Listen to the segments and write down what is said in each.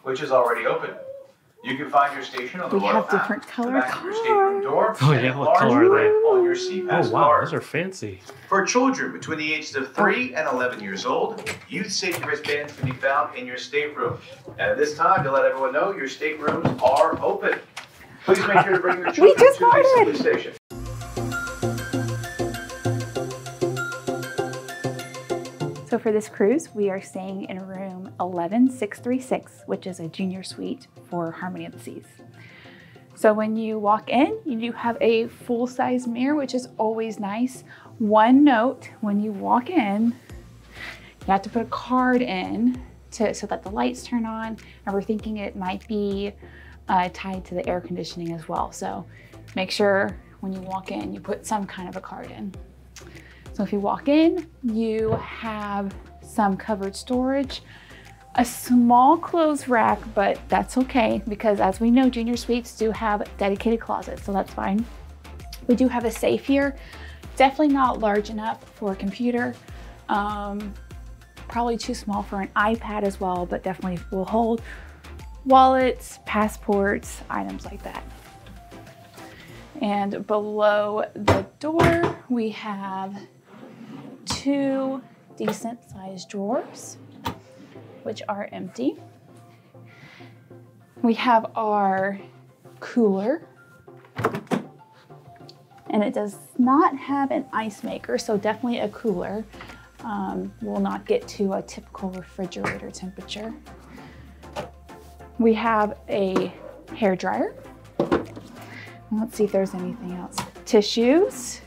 which is already open. You can find your station on the We Royal have different app, color the back of your stateroom door, Oh, and yeah, a what large color are they? print on your CPAS Oh wow, card. those are fancy. For children between the ages of 3 and 11 years old, youth safety wristbands can be found in your stateroom. And at this time, to let everyone know, your staterooms are open. Please make sure to bring your children to the assembly station. So for this cruise, we are staying in room 11636, which is a junior suite for Harmony of the Seas. So when you walk in, you do have a full-size mirror, which is always nice. One note, when you walk in, you have to put a card in so that the lights turn on, and we're thinking it might be tied to the air conditioning as well. So make sure when you walk in, you put some kind of a card in. So if you walk in, you have some covered storage, a small clothes rack, but that's okay because as we know, junior suites do have dedicated closets, so that's fine. We do have a safe here, definitely not large enough for a computer, probably too small for an iPad as well, but definitely will hold wallets, passports, items like that. And below the door, we have 2 decent sized drawers, which are empty. We have our cooler, and it does not have an ice maker, so definitely a cooler. Will not get to a typical refrigerator temperature. We have a hair dryer. Let's see if there's anything else. Tissues.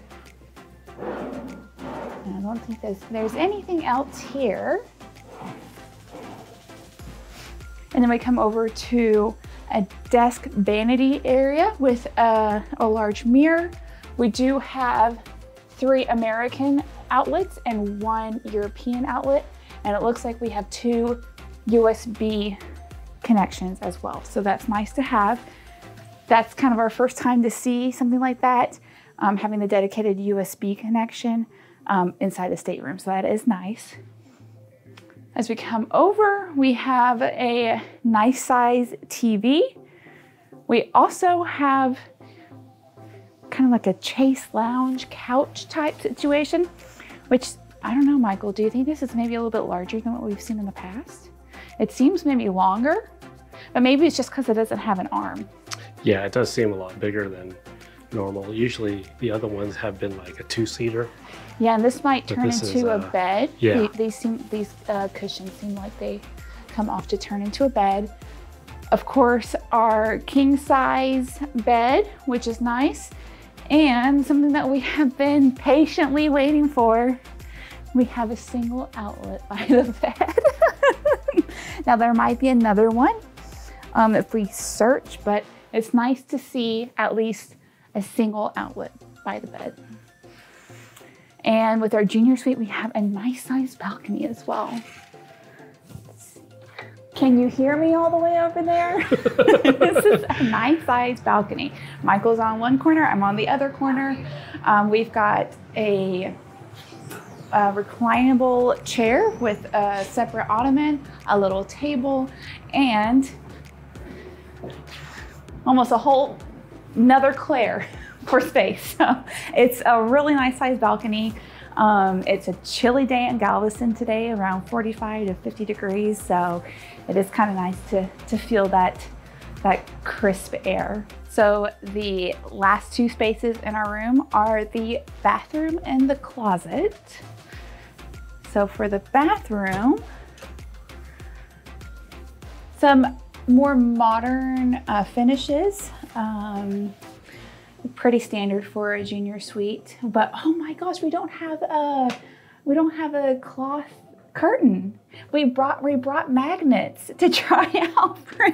I don't think there's anything else here. And then we come over to a desk vanity area with a large mirror. We do have 3 American outlets and 1 European outlet. And it looks like we have 2 USB connections as well. So that's nice to have. That's kind of our first time to see something like that, having the dedicated USB connection inside the stateroom. So that is nice. As we come over, we have a nice size TV. We also have kind of like a chase lounge couch type situation, which I don't know, Michael, do you think this is maybe a little bit larger than what we've seen in the past? It seems maybe longer, but maybe it's just because it doesn't have an arm. Yeah, it does seem a lot bigger than normal. Usually the other ones have been like a 2-seater. Yeah, and this might turn into a bed. Yeah. These cushions seem like they come off to turn into a bed. Of course, our king size bed, which is nice. And something that we have been patiently waiting for, we have a single outlet by the bed. Now there might be another one if we search, but it's nice to see at least a single outlet by the bed. And with our junior suite, we have a nice sized balcony as well. Can you hear me all the way over there? This is a nice sized balcony. Michael's on one corner, I'm on the other corner. We've got a reclinable chair with a separate ottoman, a little table, and almost a whole another Claire for space. So it's a really nice sized balcony. It's a chilly day in Galveston today, around 45 to 50 degrees. So it is kind of nice to feel that crisp air. So the last 2 spaces in our room are the bathroom and the closet. So for the bathroom, some more modern finishes. Pretty standard for a junior suite, but oh my gosh, we don't have a cloth curtain. We brought magnets to try out for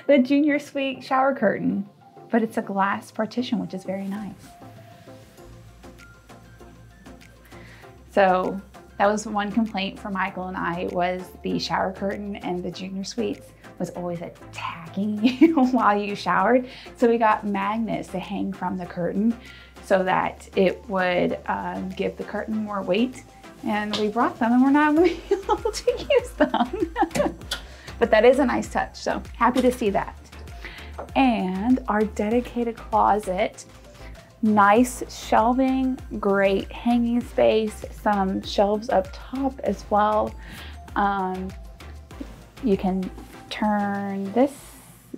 the junior suite shower curtain, but it's a glass partition, which is very nice. So that was one complaint for Michael and I, was the shower curtain and the junior suites was always attacking you while you showered. So we got magnets to hang from the curtain so that it would give the curtain more weight and we brought them and we're not going to be able to use them. But that is a nice touch, so happy to see that. And our dedicated closet, nice shelving, great hanging space, some shelves up top as well. You can turn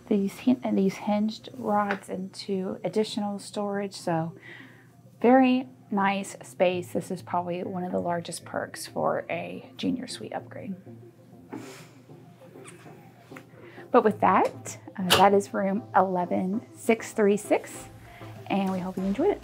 these hinged rods into additional storage, so very nice space. This is probably one of the largest perks for a junior suite upgrade. But with that, that is room 11636, and we hope you enjoyed it.